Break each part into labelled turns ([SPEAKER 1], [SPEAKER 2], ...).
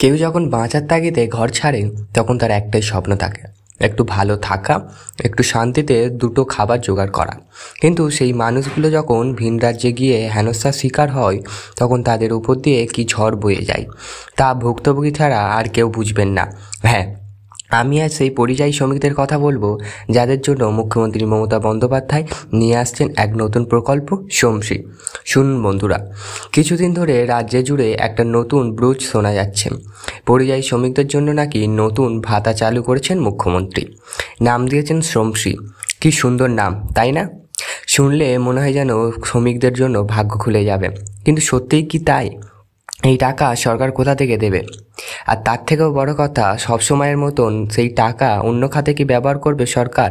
[SPEAKER 1] কেউ যখন বাঁচার তাগিদে ঘর ছাড়ে তখন তার একটাই স্বপ্ন থাকে, একটু ভালো থাকা, একটু শান্তিতে দুটো খাবার জোগাড় করা। কিন্তু সেই মানুষগুলো যখন ভিন রাজ্যে গিয়ে হেনস্থার শিকার হয় তখন তাদের উপর দিয়ে কি ঝড় বয়ে যায় তা ভুক্তভোগী ছাড়া আর কেউ বুঝবেন না। হ্যাঁ, আমি আজ সেই পরিযায়ী শ্রমিকদের কথা বলবো যাদের জন্য মুখ্যমন্ত্রী মমতা বন্দ্যোপাধ্যায় নিয়ে আসছেন এক নতুন প্রকল্প শ্রমশ্রী। শুনুন বন্ধুরা, কিছুদিন ধরে রাজ্য জুড়ে একটা নতুন ব্রুজ শোনা যাচ্ছে। পরিযায়ী শ্রমিকদের জন্য নাকি নতুন ভাতা চালু করেছেন মুখ্যমন্ত্রী। নাম দিয়েছেন শ্রমশ্রী। কি সুন্দর নাম, তাই না? শুনলে মনে হয় যেন শ্রমিকদের জন্য ভাগ্য খুলে যাবে। কিন্তু সত্যিই কি তাই? এই টাকা সরকার কোথা থেকে দেবে? আর তার থেকেও বড় কথা, সবসময়ের মতন সেই টাকা অন্য খাতে কি ব্যবহার করবে সরকার?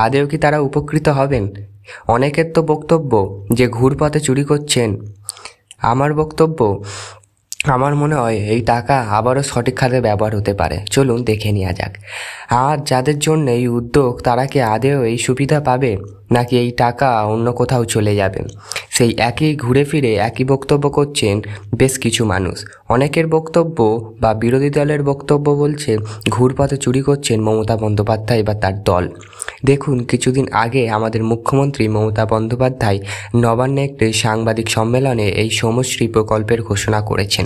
[SPEAKER 1] আদেও কি তারা উপকৃত হবেন? অনেকের তো বক্তব্য যে ঘুরপথে চুরি করছেন। আমার মনে হয় এই টাকা আবারও সঠিক খাতে ব্যবহার হতে পারে। চলুন দেখে নেওয়া যাক। আর যাদের জন্য এই উদ্যোগ, তারা কি আদেও এই সুবিধা পাবে, নাকি এই টাকা অন্য কোথাও চলে যাবে? সেই একই ঘুরে ফিরে একই বক্তব্য করছেন বেশ কিছু মানুষ। অনেকের বক্তব্য বা বিরোধী দলের বক্তব্য বলছে ঘুরপথে চুরি করছেন মমতা বন্দ্যোপাধ্যায় বা তার দল। দেখুন, কিছুদিন আগে আমাদের মুখ্যমন্ত্রী মমতা বন্দ্যোপাধ্যায় নবান্নে একটি সাংবাদিক সম্মেলনে এই শ্রমশ্রী প্রকল্পের ঘোষণা করেছেন।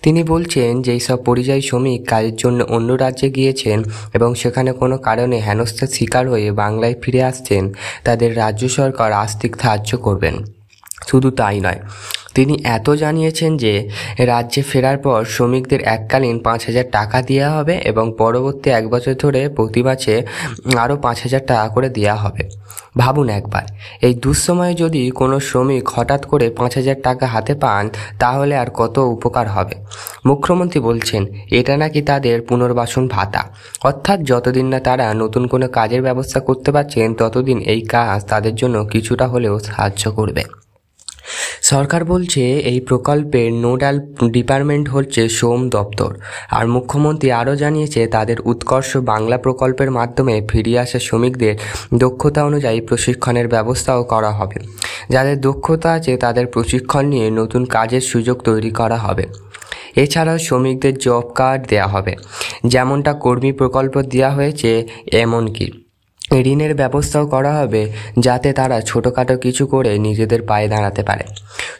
[SPEAKER 1] তিনি বলছেন যে এইসব পরিযায়ী শ্রমিক কাজের জন্য অন্য রাজ্যে গিয়েছেন এবং সেখানে কোনো কারণে হেনস্থার শিকার হয়ে বাংলায় ফিরে আসছেন, তাদের রাজ্য সরকার আর্থিক সাহায্য করবেন। শুধু তাই নয়, তিনি এত জানিয়েছেন যে রাজ্যে ফেরার পর শ্রমিকদের এককালীন 5,000 টাকা দেওয়া হবে এবং পরবর্তী 1 বছর ধরে প্রতি মাসে আরও 5,000 টাকা করে দেওয়া হবে। ভাবুন একবার, এই দুঃসময়ে যদি কোনো শ্রমিক হঠাৎ করে 5,000 টাকা হাতে পান, তাহলে আর কত উপকার হবে। মুখ্যমন্ত্রী বলছেন এটা নাকি তাদের পুনর্বাসন ভাতা, অর্থাৎ যতদিন না তারা নতুন কোনো কাজের ব্যবস্থা করতে পারছেন ততদিন এই কাজ তাদের জন্য কিছুটা হলেও সাহায্য করবে। সরকার বলছে এই প্রকল্পের নোডাল ডিপার্টমেন্ট হচ্ছে শ্রম দপ্তর। আর মুখ্যমন্ত্রী আরও জানিয়েছে তাদের উৎকর্ষ বাংলা প্রকল্পের মাধ্যমে ফিরিয়ে আসা শ্রমিকদের দক্ষতা অনুযায়ী প্রশিক্ষণের ব্যবস্থাও করা হবে। যাদের দক্ষতা আছে তাদের প্রশিক্ষণ নিয়ে নতুন কাজের সুযোগ তৈরি করা হবে। এছাড়াও শ্রমিকদের জব কার্ড দেওয়া হবে, যেমনটা কর্মী প্রকল্প দেওয়া হয়েছে। এমনকি ঋণের ব্যবস্থাও করা হবে যাতে তারা ছোটোখাটো কিছু করে নিজেদের পায়ে দাঁড়াতে পারে।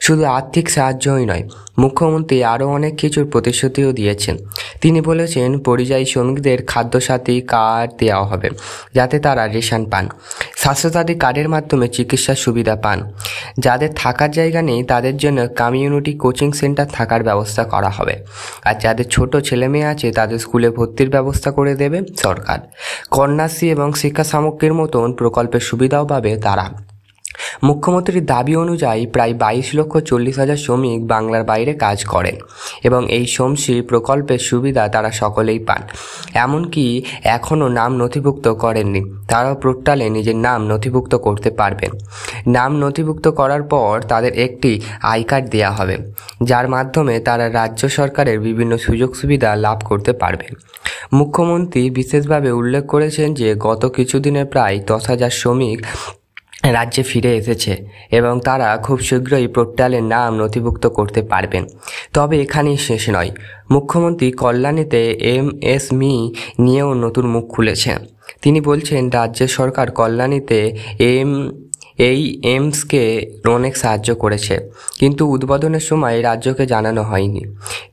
[SPEAKER 1] শুধু আর্থিক সাহায্যই নয়, মুখ্যমন্ত্রী আরও অনেক কিছুর প্রতিশ্রুতিও দিয়েছেন। তিনি বলেছেন পরিযায়ী শ্রমিকদের খাদ্যসাথী কার্ড দেওয়া হবে যাতে তারা রেশন পান, স্বাস্থ্যসাথী কার্ডের মাধ্যমে চিকিৎসার সুবিধা পান। যাদের থাকার জায়গা নেই তাদের জন্য কমিউনিটি কোচিং সেন্টার থাকার ব্যবস্থা করা হবে। আর যাদের ছোট ছেলেমেয়ে আছে তাদের স্কুলে ভর্তির ব্যবস্থা করে দেবে সরকার। কন্যাশ্রী এবং শিক্ষা সামগ্রীর মতন প্রকল্পের সুবিধাও পাবে তারা। মুখ্যমন্ত্রীর দাবি অনুযায়ী প্রায় 22,40,000 শ্রমিক বাংলার বাইরে কাজ করেন এবং এই শ্রমশ্রী প্রকল্পের সুবিধা তারা সকলেই পান। এমনকি এখনও নাম নথিভুক্ত করেননি, তারাও পোর্টালে নিজের নাম নথিভুক্ত করতে পারবেন। নাম নথিভুক্ত করার পর তাদের একটি আই কার্ড দেওয়া হবে, যার মাধ্যমে তারা রাজ্য সরকারের বিভিন্ন সুযোগ সুবিধা লাভ করতে পারবেন। মুখ্যমন্ত্রী বিশেষভাবে উল্লেখ করেছেন যে গত কিছুদিনে প্রায় 10,000 শ্রমিক রাজ্যে ফিরে এসেছে এবং তারা খুব শীঘ্রই পোর্টালে নাম নথিভুক্ত করতে পারবেন। তবে এখানেই শেষ নয়, মুখ্যমন্ত্রী কল্যাণীতে এমএসএমই নিয়েও নতুন মুখ খুলেছেন। তিনি বলছেন রাজ্য সরকার কল্যাণীতে এই এইমসকে অনেক সাহায্য করেছে, কিন্তু উদ্বোধনের সময় রাজ্যকে জানানো হয়নি।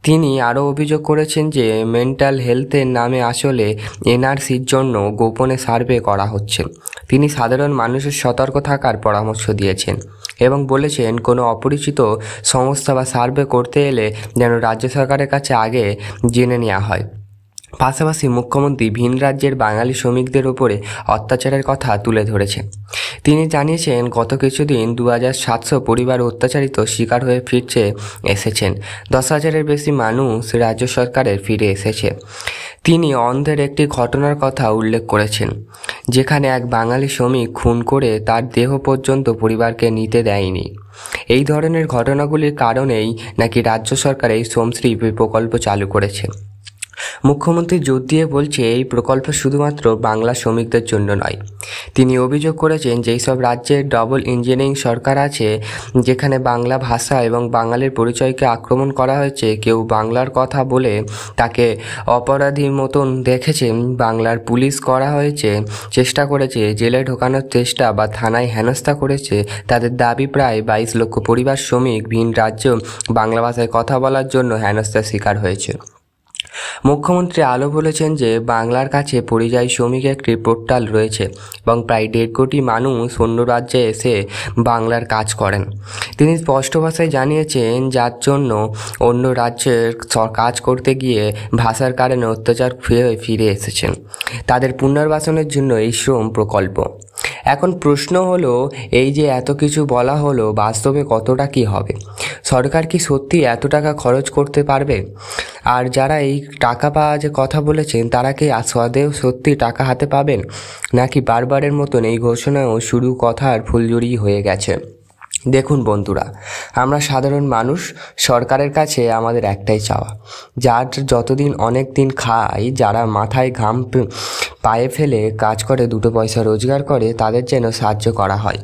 [SPEAKER 1] তিনি আরও অভিযোগ করেছেন যে মেন্টাল হেলথের নামে আসলে এনআরসির জন্য গোপনে সার্ভে করা হচ্ছে। তিনি সাধারণ মানুষের সতর্ক থাকার পরামর্শ দিয়েছেন এবং বলেছেন কোনো অপরিচিত সংস্থা বা সার্ভে করতে এলে যেন রাজ্য সরকারের কাছে আগে জেনে নেওয়া হয়। পাশাপাশি মুখ্যমন্ত্রী ভিন রাজ্যের বাঙালি শ্রমিকদের উপরে অত্যাচারের কথা তুলে ধরেছেন। তিনি জানিয়েছেন গত কিছুদিন 2,700 পরিবার অত্যাচারিত শিকার হয়ে এসেছেন। 10,000-এর বেশি মানুষ রাজ্য সরকারের ফিরে এসেছে। তিনি অন্ধ্রের একটি ঘটনার কথা উল্লেখ করেছেন, যেখানে এক বাঙালি শ্রমিক খুন করে তার দেহ পর্যন্ত পরিবারকে নিতে দেয়নি। এই ধরনের ঘটনাগুলির কারণেই নাকি রাজ্য সরকার এই শ্রমশ্রী প্রকল্প চালু করেছে। মুখ্যমন্ত্রী জোর দিয়ে বলছে এই প্রকল্প শুধুমাত্র বাংলা শ্রমিকদের জন্য নয়। তিনি অভিযোগ করেছেন যেই সব রাজ্যে ডবল ইঞ্জিনিয়ারিং সরকার আছে, যেখানে বাংলা ভাষা এবং বাঙালির পরিচয়কে আক্রমণ করা হয়েছে, কেউ বাংলার কথা বলে তাকে অপরাধী মতন দেখেছে, বাংলার পুলিশ করা হয়েছে, চেষ্টা করেছে, জেলে ঢোকানোর চেষ্টা বা থানায় হেনস্থা করেছে, তাদের দাবি প্রায় 22 লক্ষ পরিবার শ্রমিক ভিন রাজ্য বাংলা ভাষায় কথা বলার জন্য হেনস্থার শিকার হয়েছে। মুখ্যমন্ত্রী আলো বলেছেন যে বাংলার কাছে পরিযায়ী শ্রমিক একটি পোর্টাল রয়েছে এবং প্রায় 1.5 কোটি মানুষ অন্য রাজ্যে এসে বাংলার কাজ করেন। তিনি স্পষ্ট ভাষায় জানিয়েছেন যার জন্য অন্য রাজ্যের কাজ করতে গিয়ে ভাষার কারণে অত্যাচার ফিরে এসেছেন, তাদের পুনর্বাসনের জন্য এই শ্রম প্রকল্প। এখন প্রশ্ন হলো, এই যে এত কিছু বলা হলো, বাস্তবে কতটা কি হবে? সরকার কি সত্যি এত টাকা খরচ করতে পারবে? আর যারা এই টাকা পাওয়া যে কথা বলেছেন, তারা কি আদৌ সত্যি টাকা হাতে পাবেন, নাকি বারবারের মতন এই ঘোষণাও শুরু কথার ফুলঝুরি হয়ে গেছে? দেখুন বন্ধুরা, আমরা সাধারণ মানুষ, সরকারের কাছে আমাদের একটাই চাওয়া, যার যতদিন অনেক দিন খায়, যারা মাথায় ঘাম পায়ে ফেলে কাজ করে 2 পয়সা রোজগার করে, তাদের যেন সাহায্য করা হয়।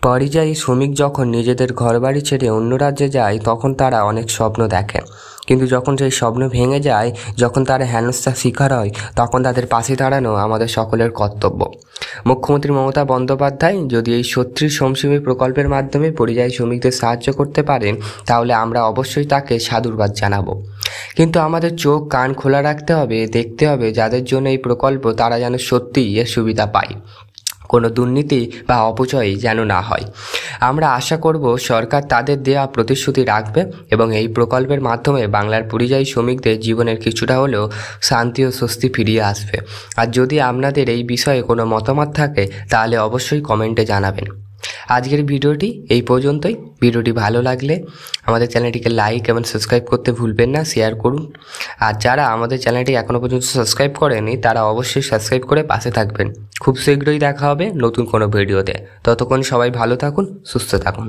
[SPEAKER 1] পরিযায়ী শ্রমিক যখন নিজেদের ঘরবাড়ি ছেড়ে অন্য রাজ্যে যায়, তখন তারা অনেক স্বপ্ন দেখে, কিন্তু যখন সেই স্বপ্ন ভেঙে যায়, যখন তারা হেনস্থার শিকার হয়, তখন তাদের পাশে দাঁড়ানো আমাদের সকলের কর্তব্য। মুখ্যমন্ত্রী মমতা বন্দ্যোপাধ্যায় যদি এই সত্যি শ্রমজীবী প্রকল্পের মাধ্যমে পরিযায়ী শ্রমিকদের সাহায্য করতে পারেন, তাহলে আমরা অবশ্যই তাকে সাধুবাদ জানাবো। কিন্তু আমাদের চোখ কান খোলা রাখতে হবে, দেখতে হবে যাদের জন্য এই প্রকল্প, তারা যেন সত্যিই এর সুবিধা পায়, কোনো দুর্নীতি বা অপচয় যেন না হয়। আমরা আশা করব সরকার তাদের দেওয়া প্রতিশ্রুতি রাখবে এবং এই প্রকল্পের মাধ্যমে বাংলার পরিযায়ী শ্রমিকদের জীবনের কিছুটা হলেও শান্তি ও স্বস্তি ফিরিয়ে আসবে। আর যদি আপনাদের এই বিষয়ে কোনো মতামত থাকে, তাহলে অবশ্যই কমেন্টে জানাবেন। আজকের ভিডিওটি এই পর্যন্তই। ভিডিওটি ভালো লাগলে আমাদের চ্যানেলটিকে লাইক এবং সাবস্ক্রাইব করতে ভুলবেন না, শেয়ার করুন। আর যারা আমাদের চ্যানেলটি এখনও পর্যন্ত সাবস্ক্রাইব করেনি, তারা অবশ্যই সাবস্ক্রাইব করে পাশে থাকবেন। খুব শীঘ্রই দেখা হবে নতুন কোনো ভিডিওতে। ততক্ষণ সবাই ভালো থাকুন, সুস্থ থাকুন।